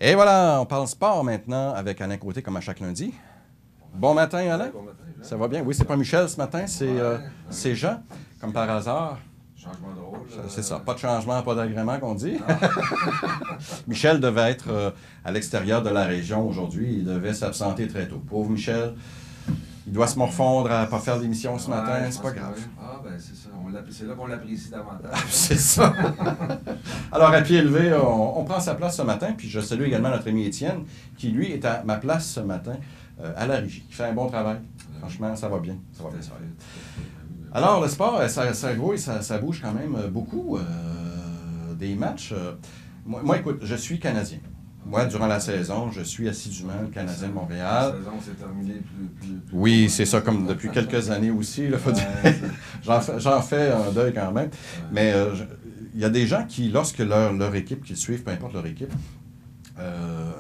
Et voilà, on parle sport maintenant avec Alain Côté comme à chaque lundi. Bon matin, Alain. Bon matin, Jean. Ça va bien? Oui, c'est pas Michel ce matin, c'est Jean, comme par hasard. Changement de rôle. C'est ça, pas de changement, pas d'agrément qu'on dit. Michel devait être à l'extérieur de la région aujourd'hui. Il devait s'absenter très tôt. Pauvre Michel, il doit se morfondre à ne pas faire d'émission ce matin, c'est pas grave. Ah, ben c'est ça. C'est là qu'on l'apprécie davantage. C'est ça. Alors, à pied levé, on prend sa place ce matin, puis je salue également notre ami Étienne, qui, lui, est à ma place ce matin, à la régie. Il fait un bon travail. Franchement, ça va bien. Ça va bien. Alors, le sport, ça grouille, ça bouge quand même beaucoup. Des matchs. Moi, écoute, je suis Canadien. Moi, durant la saison, je suis assidûment le Canadien de Montréal. La saison s'est terminée plus oui, c'est ça, comme depuis quelques années aussi. Là, faut dire. J'en fais un deuil quand même. Mais il y a des gens qui, lorsque leur équipe qu'ils suivent, peu importe leur équipe,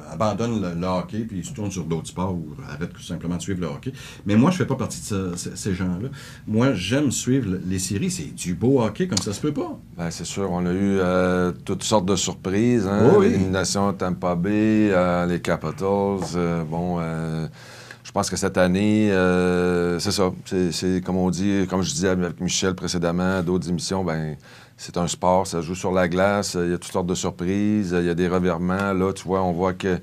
abandonnent le hockey puis ils se tournent sur d'autres sports ou arrêtent tout simplement de suivre le hockey. Mais moi, je ne fais pas partie de ces gens-là. Moi, j'aime suivre les séries. C'est du beau hockey comme ça se peut pas. Bien, c'est sûr. On a eu toutes sortes de surprises. Hein? Oui. L'élimination de Tampa Bay, les Capitals. Je pense que cette année, c'est ça. C'est comme on dit, comme je disais avec Michel précédemment, d'autres émissions, ben c'est un sport, ça joue sur la glace, il y a toutes sortes de surprises, il y a des revirements. Là, tu vois, on voit que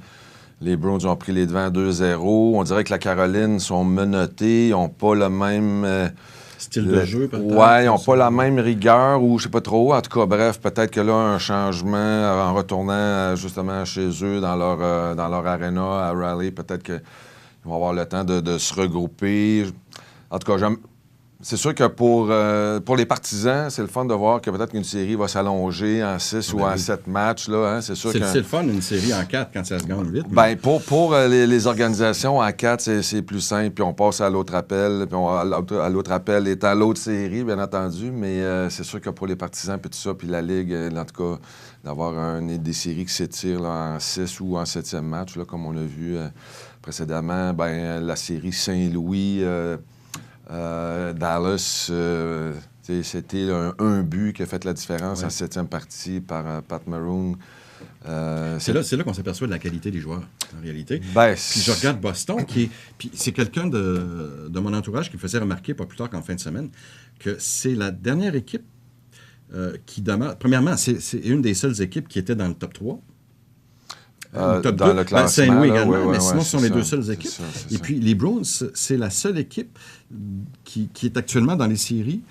les Bruins ont pris les devants 2-0. On dirait que la Caroline sont menottés, ils n'ont pas le même... style de jeu, peut-être. Oui, ils n'ont pas la même rigueur, ou je sais pas trop. En tout cas, bref, peut-être que là, un changement en retournant justement chez eux, dans leur aréna à Raleigh, peut-être qu'ils vont avoir le temps de se regrouper. En tout cas, c'est sûr que pour les partisans, c'est le fun de voir que peut-être qu'une série va s'allonger en 6 ou en 7 matchs. Là, hein. C'est sûr c'est le fun, une série en 4 quand ça se gagne vite. Bien, pour les organisations, en 4, c'est plus simple. Puis on passe à l'autre appel. Puis à l'autre appel est à l'autre série, bien entendu. Mais c'est sûr que pour les partisans, puis tout ça, puis la Ligue, en tout cas, d'avoir des séries qui s'étirent là, en 6 ou en 7e match, là, comme on a vu précédemment, bien, la série Saint-Louis... Dallas, c'était un but qui a fait la différence en 7e partie par Pat Maroon. C'est là qu'on s'aperçoit de la qualité des joueurs, en réalité. Ben, puis je regarde Boston, puis c'est quelqu'un de mon entourage qui me faisait remarquer, pas plus tard qu'en fin de semaine, que c'est la dernière équipe qui demeure... Premièrement, c'est une des seules équipes qui était dans le top 3. Top dans 2. le classement. Saint-Louis également, mais sinon, ce sont les ça, deux seules équipes. C'est et puis, les Bruins, c'est la seule équipe qui est actuellement dans les séries,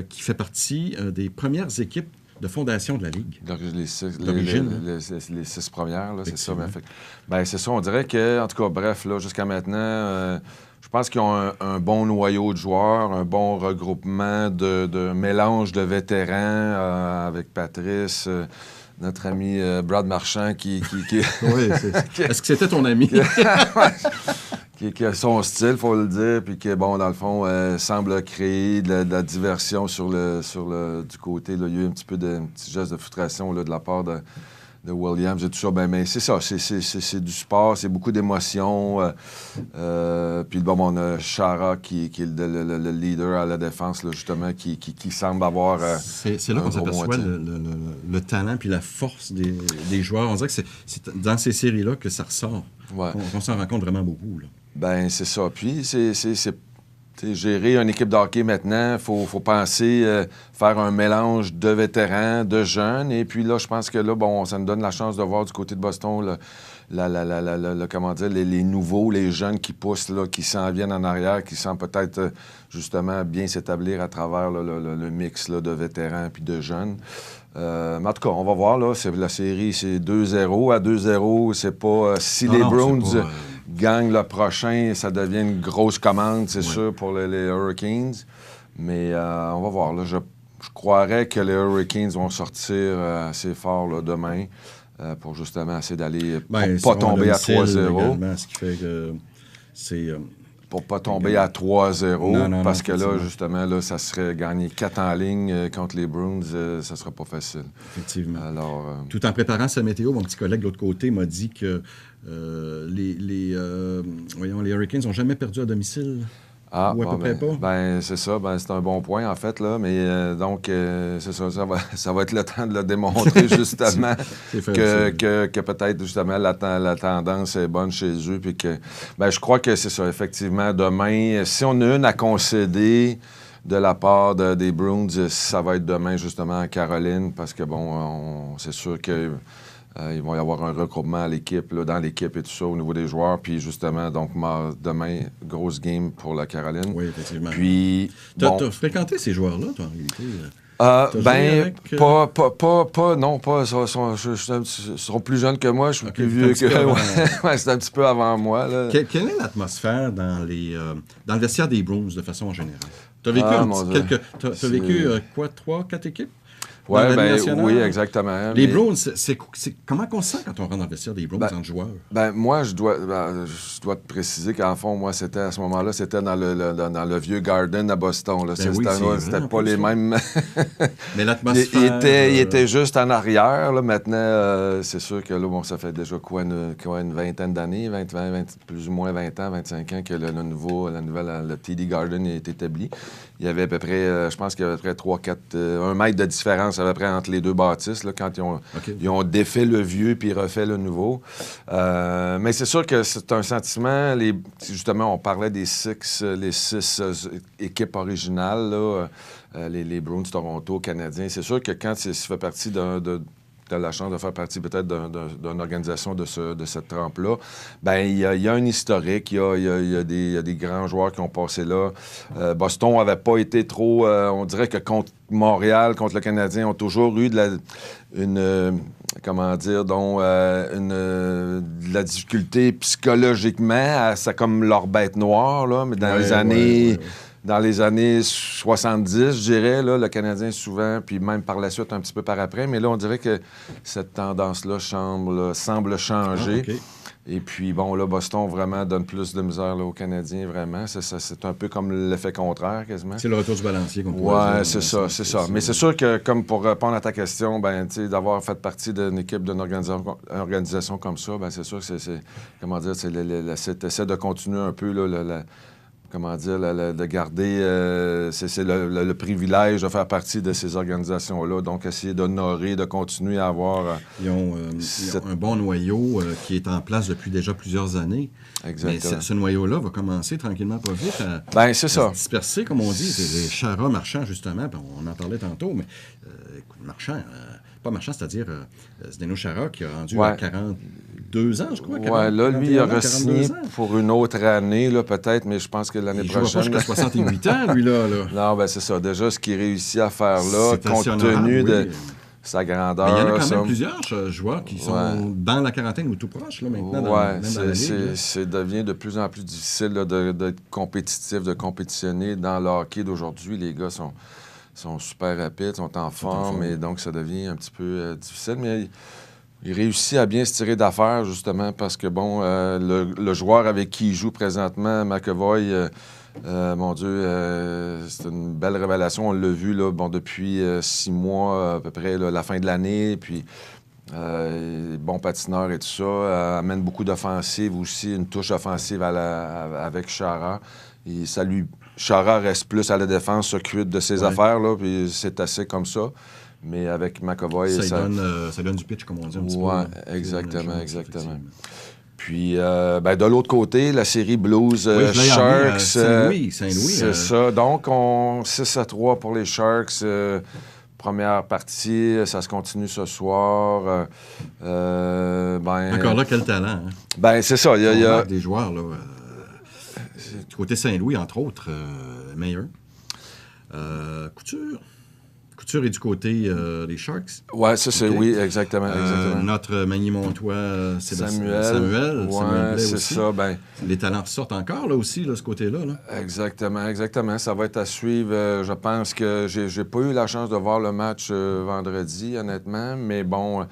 qui fait partie des premières équipes de fondation de la Ligue. Donc, les 6 premières, là, c'est ça. C'est ça, on dirait que, en tout cas, bref, là, jusqu'à maintenant, je pense qu'ils ont un bon noyau de joueurs, un bon regroupement de mélange de vétérans avec Patrice... notre ami Brad Marchand qui... Oui, est-ce que c'était ton ami? qui a son style, il faut le dire, puis qui, bon, dans le fond, semble créer de la diversion du côté. Là. Il y a eu un petit geste de frustration là, de la part de Williams et tout ça. Mais c'est ça, c'est du sport, c'est beaucoup d'émotions. Puis bon, on a Chara qui est le leader à la défense, là, justement, qui semble avoir... c'est là qu'on s'aperçoit le talent puis la force des joueurs. On dirait que c'est dans ces séries-là que ça ressort. Ouais. On s'en rend compte vraiment beaucoup. Là. Ben c'est ça. Puis gérer une équipe de hockey maintenant, il faut penser faire un mélange de vétérans, de jeunes. Et puis là, je pense que là, bon, ça nous donne la chance de voir du côté de Boston comment dire, les nouveaux, les jeunes qui poussent, là, qui s'en viennent en arrière, qui semblent peut-être justement bien s'établir à travers le mix là, de vétérans puis de jeunes. Mais en tout cas, on va voir. Là, la série, c'est 2-0. À 2-0, c'est pas... si les Bruins gagnent le prochain, ça devient une grosse commande, c'est sûr, pour les Hurricanes. Mais on va voir. Là, je croirais que les Hurricanes vont sortir assez fort là, demain pour justement essayer d'aller... pour pas tomber à 3-0. Ce qui fait que c'est... pour pas tomber à 3-0, parce que là, justement, là, ça serait gagner 4 en ligne contre les Bruins, ça sera pas facile. Effectivement. Alors, tout en préparant sa météo, mon petit collègue de l'autre côté m'a dit que les Hurricanes n'ont jamais perdu à domicile. Ah, ou à peu près pas? Ben, c'est ça. Ben, c'est un bon point, en fait, là. Mais donc, c'est ça. Ça va être le temps de le démontrer, justement, que peut-être, justement, la tendance est bonne chez eux. Puis que, ben, je crois que c'est ça, effectivement. Demain, si on a une à concéder de la part des Bruins, ça va être demain, justement, à Caroline, parce que, bon, c'est sûr que il va y avoir un regroupement à l'équipe, dans l'équipe et tout ça, au niveau des joueurs. Puis justement, donc demain, grosse game pour la Caroline. Oui, effectivement. Puis, tu as fréquenté ces joueurs-là, toi, en réalité? Non, ils seront plus jeunes que moi, je suis plus vieux que ouais, c'est un petit peu avant moi. Là. Quelle est l'atmosphère dans le vestiaire des Bruins de façon générale? Tu as vécu, quoi, 3-4 équipes? Oui, oui, exactement. Les Bruins, c'est comment on se sent quand on rentre dans le vestiaire des Bruins en joueur? Moi, je dois te préciser qu'en fond, moi, c'était à ce moment-là, c'était dans le vieux Garden à Boston. Là. C'était pas les mêmes. Mais l'atmosphère. Il était juste en arrière. Là. Maintenant, c'est sûr que là, bon, ça fait déjà une vingtaine d'années, plus ou moins 20 ans, 25 ans que le TD Garden est établi. Il y avait à peu près, je pense qu'il y avait à peu près 1 mètre de différence à peu près entre les deux bâtisses, là, quand ils ont défait le vieux puis refait le nouveau. Mais c'est sûr que c'est un sentiment, justement, on parlait les 6 équipes originales, là, les Bruins, Toronto, Canadiens. C'est sûr que quand tu fais partie tu as la chance de faire partie peut-être d'une organisation de cette trempe-là, bien, il y a un historique, il y a des grands joueurs qui ont passé là. Boston n'avait pas été trop... on dirait que contre Montréal, contre le Canadien, ont toujours eu de la difficulté psychologiquement. C'est comme leur bête noire, là, mais dans les années... Dans les années 70, je dirais, là, le Canadien souvent, puis même par la suite, un petit peu par après. Mais là, on dirait que cette tendance-là semble changer. Okay. Et puis, bon, là, Boston vraiment donne plus de misère là, aux Canadiens, vraiment. C'est un peu comme l'effet contraire, quasiment. C'est le retour du balancier qu'on pourrait dire. Oui, c'est ça. Mais c'est sûr que, comme pour répondre à ta question, ben, tu sais, d'avoir fait partie d'une équipe, d'une organisation comme ça, ben, c'est sûr que c'est comment dire, c'est de continuer un peu, là, de garder... c'est le privilège de faire partie de ces organisations-là. Donc, essayer d'honorer, de continuer à avoir... Ils ont un bon noyau qui est en place depuis déjà plusieurs années. Exactement. Mais ce noyau-là va commencer tranquillement, pas vite, à se disperser, comme on dit. C'est les Chara, Marchand, justement. On en parlait tantôt, mais Marchand... pas Marchand, c'est-à-dire Zdeno Chara, qui a rendu à 42 ans, je crois. Oui, là, lui, il a signé pour une autre année, là, peut-être, mais je pense que l'année prochaine... Il joue jusqu'à 68 ans, lui, là. Non, bien, c'est ça. Déjà, ce qu'il réussit à faire là, compte tenu de sa grandeur... Mais il y en a quand même plusieurs joueurs qui sont dans la quarantaine ou tout proche, là, maintenant, ça devient de plus en plus difficile là, d'être compétitif, de compétitionner. Dans le hockey d'aujourd'hui, les gars sont super rapides, sont en forme, et donc ça devient un petit peu difficile. Mais il réussit à bien se tirer d'affaire, justement, parce que, bon, le joueur avec qui il joue présentement, McAvoy, mon Dieu, c'est une belle révélation. On l'a vu, là, bon, depuis 6 mois, à peu près, là, la fin de l'année, puis bon patineur et tout ça, amène beaucoup d'offensives aussi, une touche offensive avec Chara. Et Chara reste plus à la défense, s'occupe de ses affaires, là, puis c'est assez comme ça. Mais avec McAvoy... Ça donne du pitch, comme on dit, un petit peu. Oui, exactement. Puis, de l'autre côté, la série Blues Sharks... Saint-Louis. C'est ça. Donc, 6-3 pour les Sharks. Première partie, ça se continue ce soir. Encore là, quel talent. Hein? Ben, c'est ça. Il y a des joueurs, là... du côté Saint-Louis, entre autres, meilleur. Couture est du côté des Sharks. Oui, ça, c'est oui, exactement. Notre Magny-Montois, c'est Samuel. Oui, c'est aussi. ça. Les talents ressortent encore, là aussi, là, ce côté-là. Là. Exactement. Ça va être à suivre. Je pense que j'ai pas eu la chance de voir le match vendredi, honnêtement, mais bon...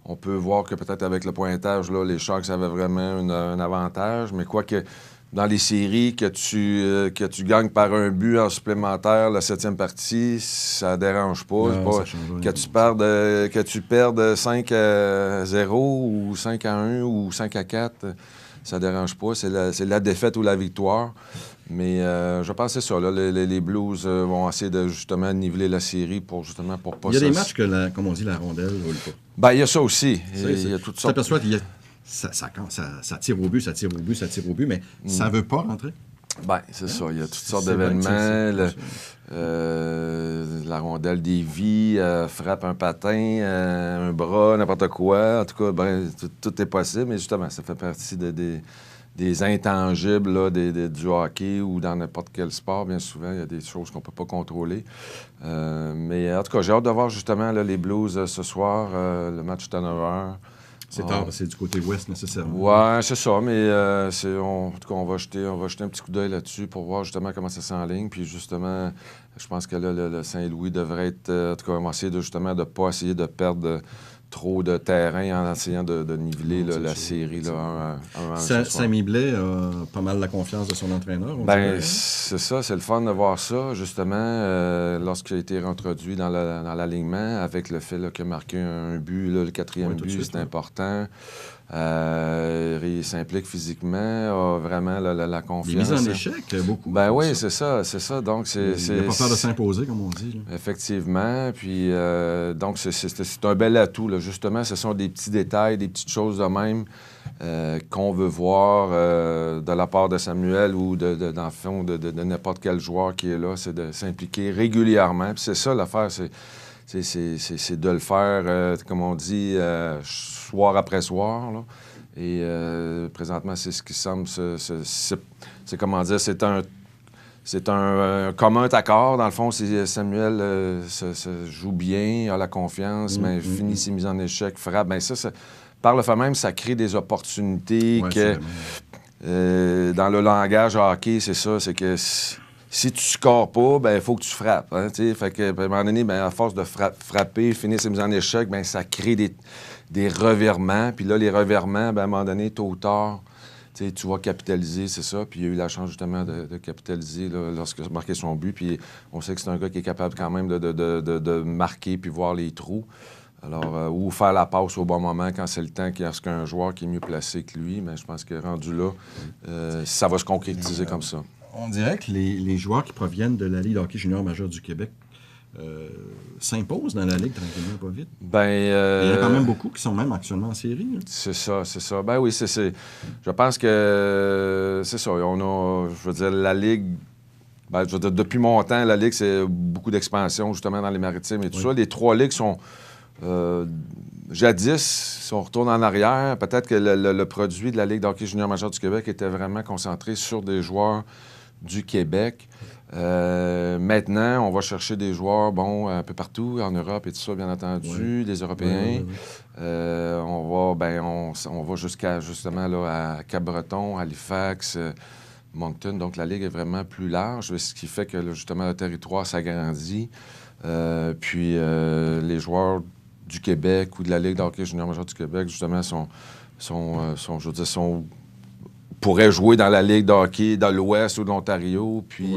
On peut voir que peut-être avec le pointage, là, les Sharks avaient vraiment un avantage, mais quoique... dans les séries, que tu gagnes par un but en supplémentaire la 7e partie, ça dérange pas. Que tu perdes 5-0 ou 5-1 ou 5-4, ça dérange pas. C'est la défaite ou la victoire. Mais je pense que c'est ça. Là, les Blues vont essayer de justement niveler la série pour pas... Il y a des matchs que, comme on dit, la rondelle ne roule pas. Ben, il y a ça aussi. Il y a toutes sortes... Tu t'aperçois qu'il y a... Ça tire au but, ça tire au but, ça tire au but, mais ça ne veut pas rentrer. Bien, c'est ça. Il y a toutes sortes d'événements. La rondelle dévie, frappe un patin, un bras, n'importe quoi. En tout cas, ben, tout est possible. Mais justement, ça fait partie des intangibles là, du hockey ou dans n'importe quel sport. Bien souvent, il y a des choses qu'on ne peut pas contrôler. Mais en tout cas, j'ai hâte de voir justement là, les Blues ce soir, le match est à 9h. C'est tard, c'est du côté ouest nécessairement. Oui, c'est ça, mais en tout cas, on va jeter un petit coup d'œil là-dessus pour voir justement comment ça s'enligne. Puis justement, je pense que là, le Saint-Louis devrait être, en tout cas, on va essayer de ne pas essayer de perdre trop de terrain en essayant de niveler la série. Samy Blais a pas mal la confiance de son entraîneur. Bien, c'est ça, c'est le fun de voir ça, justement, lorsqu'il a été réintroduit dans l'alignement, avec le fait qu'il a marqué un but, là, le 4e but, c'est important. Il s'implique physiquement, a vraiment la confiance. Il est mis en échec, beaucoup. Ben oui, c'est ça. Donc, il n'a pas peur de s'imposer, comme on dit. Là. Effectivement. Puis, donc, c'est un bel atout. Là. Justement, ce sont des petits détails, des petites choses de même qu'on veut voir de la part de Samuel ou dans le fond de n'importe quel joueur qui est là. C'est de s'impliquer régulièrement. Puis c'est ça l'affaire, c'est de le faire, comme on dit, soir après soir. Là. Et présentement, c'est ce qui semble... C'est comment dire, c'est un commun accord. Dans le fond, Samuel se joue bien, a la confiance, mais finit ses mises en échec, frappe. Bien, par le fait même, ça crée des opportunités dans le langage hockey, c'est ça, c'est que... Si tu scores pas, ben il faut que tu frappes. Hein, fait que, à un moment donné, ben, à force de frapper, finir ses mises en échec, ben, ça crée des revirements. Puis là, les revirements, ben, à un moment donné, tôt ou tard, tu vas capitaliser, c'est ça. Puis il a eu la chance justement de capitaliser lorsqu'il a marqué son but. Puis on sait que c'est un gars qui est capable quand même de marquer puis voir les trous. Alors, ou faire la passe au bon moment quand c'est le temps, qu'un joueur qui est mieux placé que lui. Mais je pense que rendu là, ça va se concrétiser comme ça. On dirait que les joueurs qui proviennent de la Ligue de hockey junior majeur du Québec s'imposent dans la Ligue tranquillement, pas vite. Ben, il y en a quand même beaucoup qui sont même actuellement en série. Là. C'est ça. Ben oui, je pense que c'est ça. On a, je veux dire, la Ligue... Ben, je veux dire, depuis mon temps, la Ligue, c'est beaucoup d'expansion, justement, dans les maritimes et tout ça. Les 3 ligues sont... jadis, si on retourne en arrière, peut-être que le produit de la Ligue de hockey junior majeur du Québec était vraiment concentré sur des joueurs du Québec. Maintenant, on va chercher des joueurs, un peu partout, en Europe et tout ça, bien entendu, des Européens. On va jusqu'à, justement, là, à Cap-Breton, Halifax, Moncton. Donc, la Ligue est vraiment plus large, ce qui fait que, là, justement, le territoire s'agrandit. Puis, les joueurs du Québec ou de la Ligue de hockey junior majeur du Québec, justement, pourraient jouer dans la Ligue de hockey dans l'Ouest ou de l'Ontario. Puis,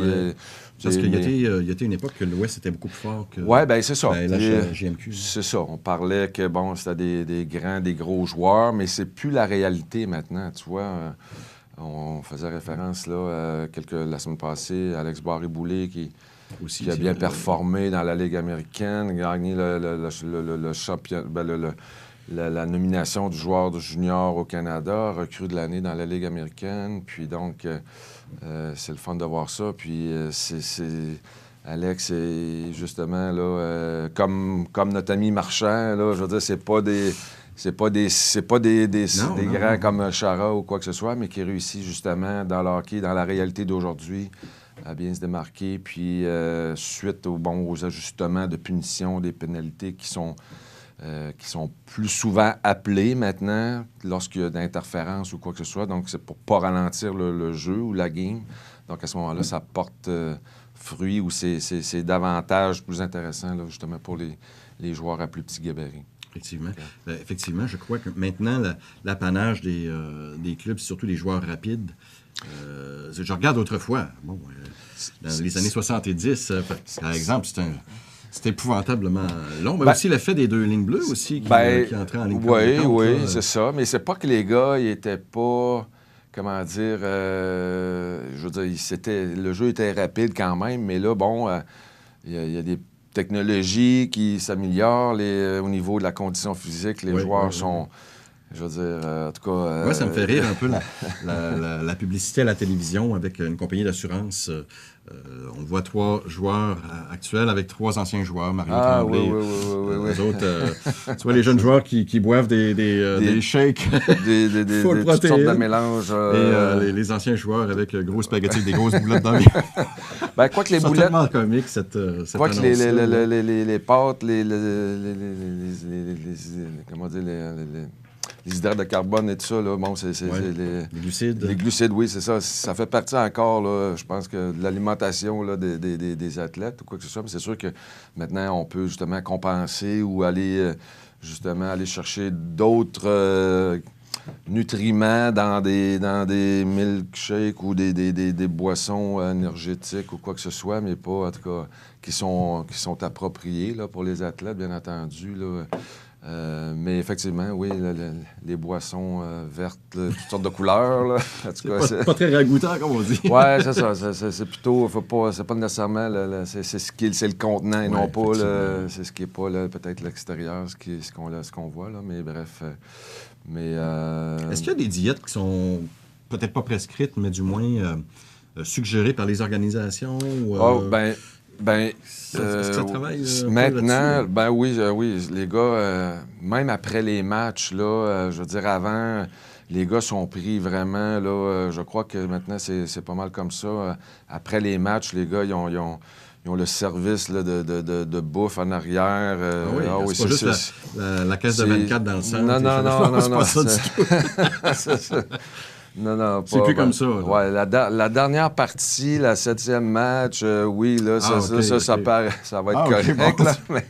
parce qu'il y a été une époque que l'Ouest était beaucoup plus fort que c'est ça. La GMQ. C'est ça. On parlait que, c'était des gros joueurs, mais c'est plus la réalité maintenant. Tu vois, on faisait référence là, la semaine passée à Alex Barré-Boulet qui a bien performé dans la Ligue américaine, gagné le champion... la nomination du joueur de junior au Canada, recrue de l'année dans la Ligue américaine. Puis donc, c'est le fun de voir ça. Puis Alex, est justement, là, comme notre ami Marchand, là, je veux dire, c'est pas des grands comme Chara ou quoi que ce soit, mais qui réussit justement dans le hockey, dans la réalité d'aujourd'hui, à bien se démarquer. Puis suite aux ajustements de punition, des pénalités qui sont plus souvent appelés maintenant lorsqu'il y a d'interférences ou quoi que ce soit. Donc, c'est pour ne pas ralentir le jeu ou la game. Donc, à ce moment-là, ça porte fruit ou c'est davantage plus intéressant, là, justement, pour les joueurs à plus petit gabarit. Effectivement. Effectivement, je crois que maintenant, l'apanage des clubs, surtout des joueurs rapides, je regarde autrefois, dans les années 70, par exemple, c'était épouvantablement long. Mais aussi l'effet des 2 lignes bleues aussi qui entraient en ligne bleue. Oui, c'est ça. Mais c'est pas que les gars, ils étaient pas... Comment dire... je veux dire, le jeu était rapide quand même, mais là, bon, il y a des technologies qui s'améliorent au niveau de la condition physique. Les joueurs sont... Je veux dire, en tout cas... ça me fait rire un peu la publicité à la télévision avec une compagnie d'assurance. On voit 3 joueurs actuels avec 3 anciens joueurs, Mario Tremblay. Oui. Les autres, tu vois les jeunes joueurs qui boivent des shakes full protéines. Toutes sortes de mélanges. Et les anciens joueurs avec gros spaghettis, des grosses boulettes dans les... quoi que les c'est boulettes... tellement comique, cette quoi que les pâtes, comment dire, les hydrates de carbone et tout ça, là, bon, c'est les glucides. Les glucides, oui, c'est ça. Ça fait partie encore, là, je pense, que de l'alimentation là, des athlètes ou quoi que ce soit. Mais c'est sûr que maintenant, on peut justement compenser ou aller chercher d'autres nutriments dans des milkshakes ou des boissons énergétiques ou quoi que ce soit, mais pas, en tout cas, qui sont appropriés là, pour les athlètes, bien entendu, là. Mais effectivement, oui, les boissons vertes, toutes sortes de couleurs. Là. En tout cas, pas très ragoûtant, comme on dit. Oui, c'est ça. C'est plutôt, c'est pas nécessairement, c'est le contenant et non pas, c'est ce qui n'est pas peut-être l'extérieur, ce qu'on voit, là. Mais bref. Est-ce qu'il y a des diètes qui sont peut-être pas prescrites, mais du moins suggérées par les organisations? Est-ce que ça travaille maintenant, oui, les gars, même après les matchs, là, je veux dire, avant, les gars sont pris vraiment, là, je crois que maintenant, c'est pas mal comme ça. Après les matchs, les gars, ils ont le service là, de bouffe en arrière. C'est pas juste la caisse de 24 dans le centre. Non. C'est pas ça du tout. C'est ça. Non, c'est plus comme ça. Ouais, la dernière partie, la 7e match, oui, là, ça va être correct, bon, là, mais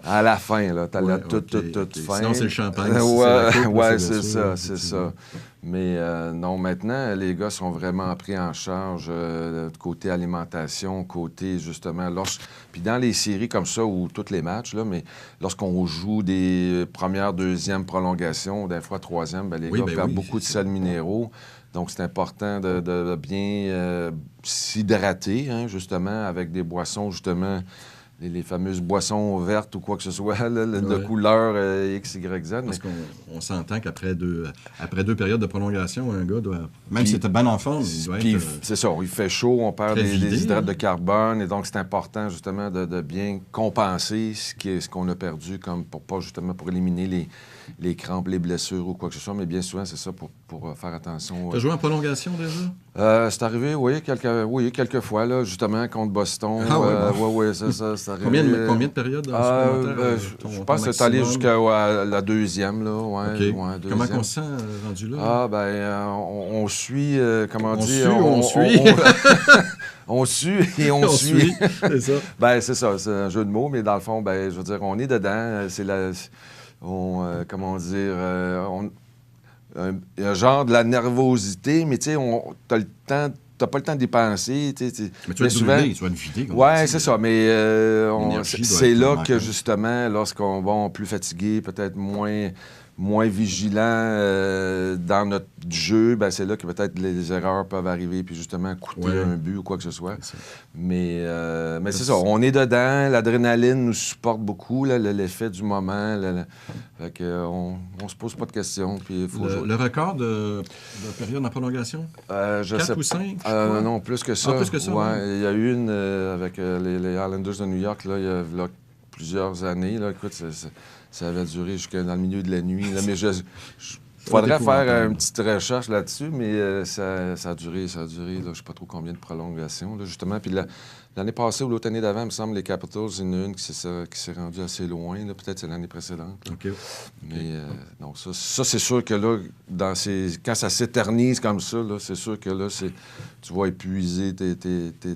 à la fin, là, t'as toute fin. Sinon, c'est le champagne. C'est ça. Mais non, maintenant, les gars sont vraiment pris en charge côté alimentation, côté, justement, puis dans les séries comme ça, ou tous les matchs, là, mais lorsqu'on joue des premières, deuxièmes prolongations, des fois troisième, les gars perdent beaucoup de sels minéraux. Donc, c'est important de bien s'hydrater, hein, justement, avec des boissons, justement, les fameuses boissons vertes ou quoi que ce soit, là, de couleur X, Y, Z. Parce qu'on s'entend qu'après deux périodes de prolongation, un gars doit... Même si c'était bien en forme, il doit être... C'est ça, il fait chaud, on perd des hydrates de carbone, et donc c'est important, justement, de bien compenser ce qu'on a perdu, comme pour éliminer les crampes, les blessures ou quoi que ce soit, mais bien souvent, c'est ça pour faire attention. Tu as joué en prolongation déjà? C'est arrivé, quelques fois, là, justement, contre Boston. Oui, c'est ça, c'est arrivé. Combien de périodes supplémentaires? Je pense que c'est allé jusqu'à la 2e, là. Okay. Comment on se sent rendu là? On suit, comment dire? On suit. On suit et on suit. C'est ça. C'est ça, c'est un jeu de mots, mais dans le fond, je veux dire, on est dedans. C'est comment dire... un genre de la nervosité, mais tu sais, t'as pas le temps d'y penser. Mais tu vas te vider. Oui, c'est ça, mais c'est là que, justement, lorsqu'on va plus fatigué, peut-être moins vigilant dans notre jeu, c'est là que peut-être les erreurs peuvent arriver, puis justement coûter un but ou quoi que ce soit. Mais c'est ça, on est dedans, l'adrénaline nous supporte beaucoup, là, l'effet du moment. Fait que on se pose pas de questions. Puis le record de période en prolongation? 4 ou 5? Non, plus que ça. Plus que ça, il y a eu une avec les Islanders de New York, là, il y a plusieurs années. Là, écoute, ça avait duré jusqu'à dans le milieu de la nuit. Là, mais faudrait faire une petite recherche là-dessus, mais ça a duré, là, je ne sais pas trop combien de prolongations, là, justement. Puis l'année passée ou l'autre année d'avant, il me semble, les Capitals, il y en a une qui s'est rendue assez loin. Peut-être c'est l'année précédente. OK. Mais non, ça c'est sûr que là, quand ça s'éternise comme ça, là, c'est sûr que là, tu vas épuiser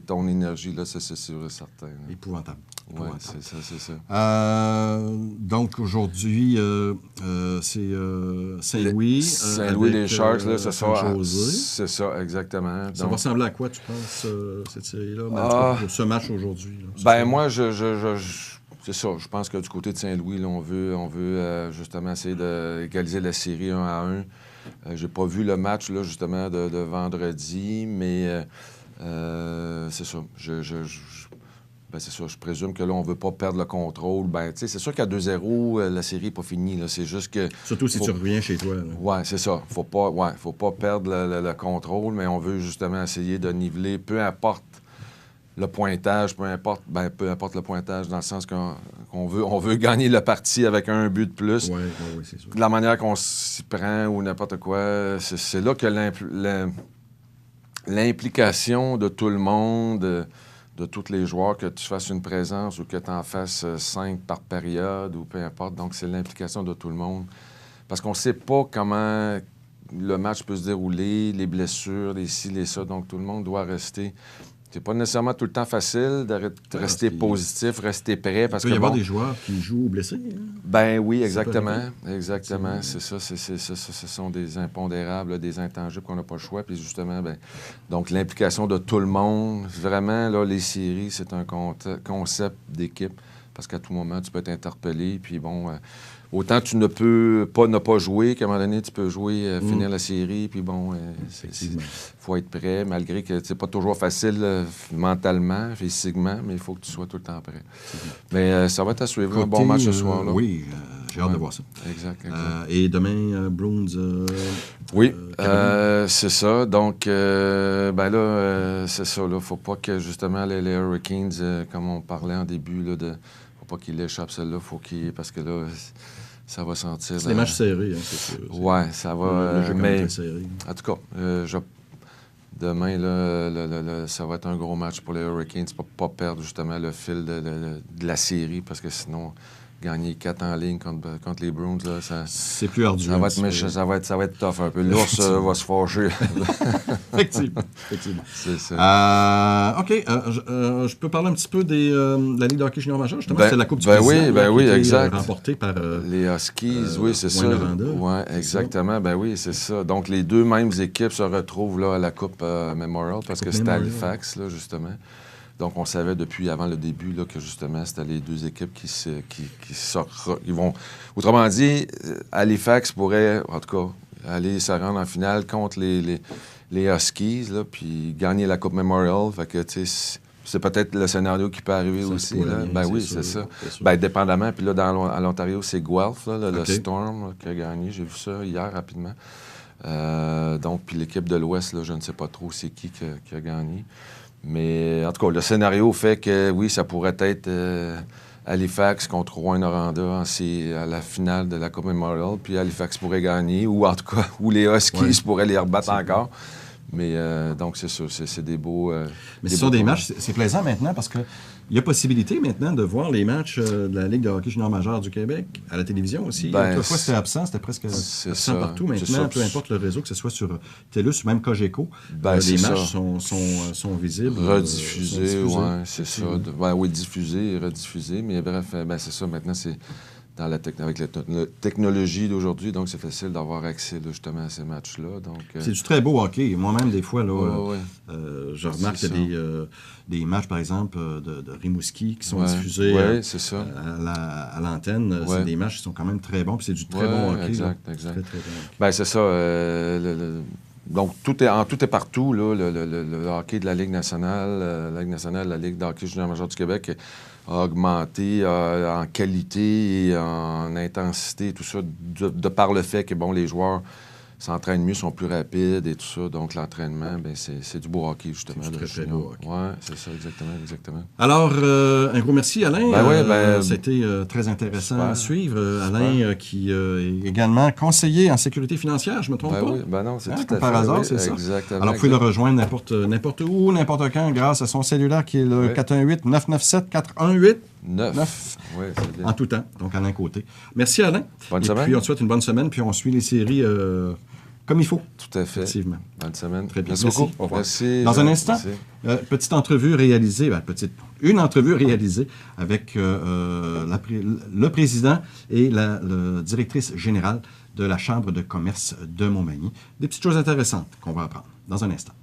ton énergie, là, c'est sûr et certain. Là. Épouvantable. Oui, c'est ça, c'est ça. Donc, aujourd'hui, c'est Saint-Louis. Saint-Louis, les Sharks, là, c'est ça, exactement. Ça va ressembler à quoi, tu penses, cette série-là? Pour ce match aujourd'hui? Moi, c'est ça. Je pense que du côté de Saint-Louis, là, on veut justement essayer d'égaliser la série 1-1. J'ai pas vu le match, là, justement, de vendredi, mais c'est ça. C'est ça. Je présume que là, on veut pas perdre le contrôle. C'est sûr qu'à 2-0, la série n'est pas finie. Là. C'est juste que... Surtout si tu reviens chez toi. Oui, c'est ça. Faut pas perdre le contrôle, mais on veut justement essayer de niveler, peu importe le pointage, peu importe le pointage, dans le sens qu'on veut gagner le parti avec un but de plus. Oui, c'est sûr. De la manière qu'on s'y prend ou n'importe quoi, c'est là que l'implication de tout le monde, de tous les joueurs, que tu fasses une présence ou que tu en fasses 5 par période ou peu importe. Donc, c'est l'implication de tout le monde. Parce qu'on ne sait pas comment le match peut se dérouler, les blessures, les ci, les ça. Donc, tout le monde doit rester... C'est pas nécessairement tout le temps facile de rester positif, rester prêt. Parce il peut y avoir des joueurs qui jouent blessés. Ben oui, exactement. Exactement. C'est ça. Ce sont des impondérables, des intangibles qu'on n'a pas le choix. Puis justement, donc l'implication de tout le monde. Vraiment, là, les séries, c'est un concept d'équipe. Parce qu'à tout moment, tu peux être interpellé. Puis bon, autant tu ne peux pas ne pas jouer qu'à un moment donné, tu peux jouer, finir la série. Puis bon, il faut être prêt, malgré que c'est pas toujours facile mentalement, physiquement, mais il faut que tu sois tout le temps prêt. Mais ça va être à suivre. Un bon match ce soir. Là. Oui, j'ai hâte de voir ça. Exact. Et demain, Bruins... oui, c'est ça. Donc, là, c'est ça. Il ne faut pas que, justement, les Hurricanes, comme on parlait en début, il ne faut pas qu'ils l'échappent, celle-là. Parce que là, ça va sentir... C'est des matchs serrés, c'est sûr. Oui, ça va... Le jeu est serré. En tout cas, demain, là, ça va être un gros match pour les Hurricanes pour ne pas perdre, justement, le fil de la série, parce que sinon... Gagner 4 en ligne contre les Bruins, là, c'est plus ardu. Ça va être tough un peu. L'ours va se fâcher. Effectivement. C'est ça. OK. Je peux parler un petit peu de la Ligue de hockey junior majeur, justement. C'est la Coupe du Président oui, exact. remportée par les Huskies, oui, c'est ça. Oui, exactement. Ben oui, c'est ça. Donc, les deux mêmes équipes se retrouvent là, à la Coupe Memorial, parce que c'était Halifax, là, justement. Donc, on savait depuis avant le début là, que, justement, c'était les deux équipes qui vont... Autrement dit, Halifax pourrait, en tout cas, aller se rendre en finale contre les Huskies, là, puis gagner la Coupe Memorial. Fait que, tu sais, c'est peut-être le scénario qui peut arriver aussi. Là. Ben oui, c'est ça. Ben, dépendamment. Puis là, à l'Ontario, c'est Guelph, là, le Storm, là, qui a gagné. J'ai vu ça hier, rapidement. Donc, puis l'équipe de l'Ouest, là, je ne sais pas trop c'est qui a gagné. Mais en tout cas, le scénario fait que, oui, ça pourrait être Halifax contre Rouyn-Noranda à la finale de la Coupe Memorial, puis Halifax pourrait gagner, ou en tout cas, où les Huskies pourraient les rebattre encore. Mais donc, c'est ça, c'est des beaux... Mais ce sont des matchs, c'est plaisant maintenant parce qu'il y a possibilité maintenant de voir les matchs de la Ligue de hockey junior majeur du Québec à la télévision aussi. Autrefois, c'était absent, c'était presque absent partout. Maintenant, peu importe le réseau, que ce soit sur TELUS ou même Cogeco, les matchs sont visibles. Rediffusés, oui, c'est ça. Oui, diffusés et rediffusés. Mais bref, c'est ça, maintenant, c'est... avec la technologie d'aujourd'hui, donc c'est facile d'avoir accès là, justement à ces matchs-là. C'est du très beau hockey. Moi-même, des fois, là, je remarque qu'il y a des matchs, par exemple, de Rimouski qui sont diffusés à l'antenne. C'est des matchs qui sont quand même très bons, puis c'est du très bon hockey. Exact. Très, très bon. Ben, c'est ça. Donc, tout est partout, là, le hockey de la Ligue nationale, la Ligue de hockey junior majeur du Québec a augmenté en qualité et en intensité, tout ça, de par le fait que, bon, les joueurs s'entraînent mieux, sont plus rapides et tout ça. Donc, l'entraînement, bien, c'est du beau hockey, justement. C'est du très, très beau hockey. Oui, c'est ça, exactement. Alors, un gros merci, Alain. C'était très intéressant à suivre. Alain, qui est également conseiller en sécurité financière, je ne me trompe pas? Oui, non, c'est tout à fait. Par hasard, c'est ça. Exactement. Alors, vous pouvez le rejoindre n'importe où, n'importe quand, grâce à son cellulaire qui est le 418-997-418. 9. Oui, c'est bien. En tout temps, donc Alain Côté. Merci, Alain. Bonne semaine. Puis, on te souhaite une bonne semaine, puis on suit les séries comme il faut. Tout à fait. Effectivement. Bonne semaine. Très bien. Merci Merci. beaucoup. Au revoir. Merci. Dans un instant, Merci. petite entrevue réalisée, une entrevue réalisée avec le président et la directrice générale de la Chambre de commerce de Montmagny. Des petites choses intéressantes qu'on va apprendre dans un instant.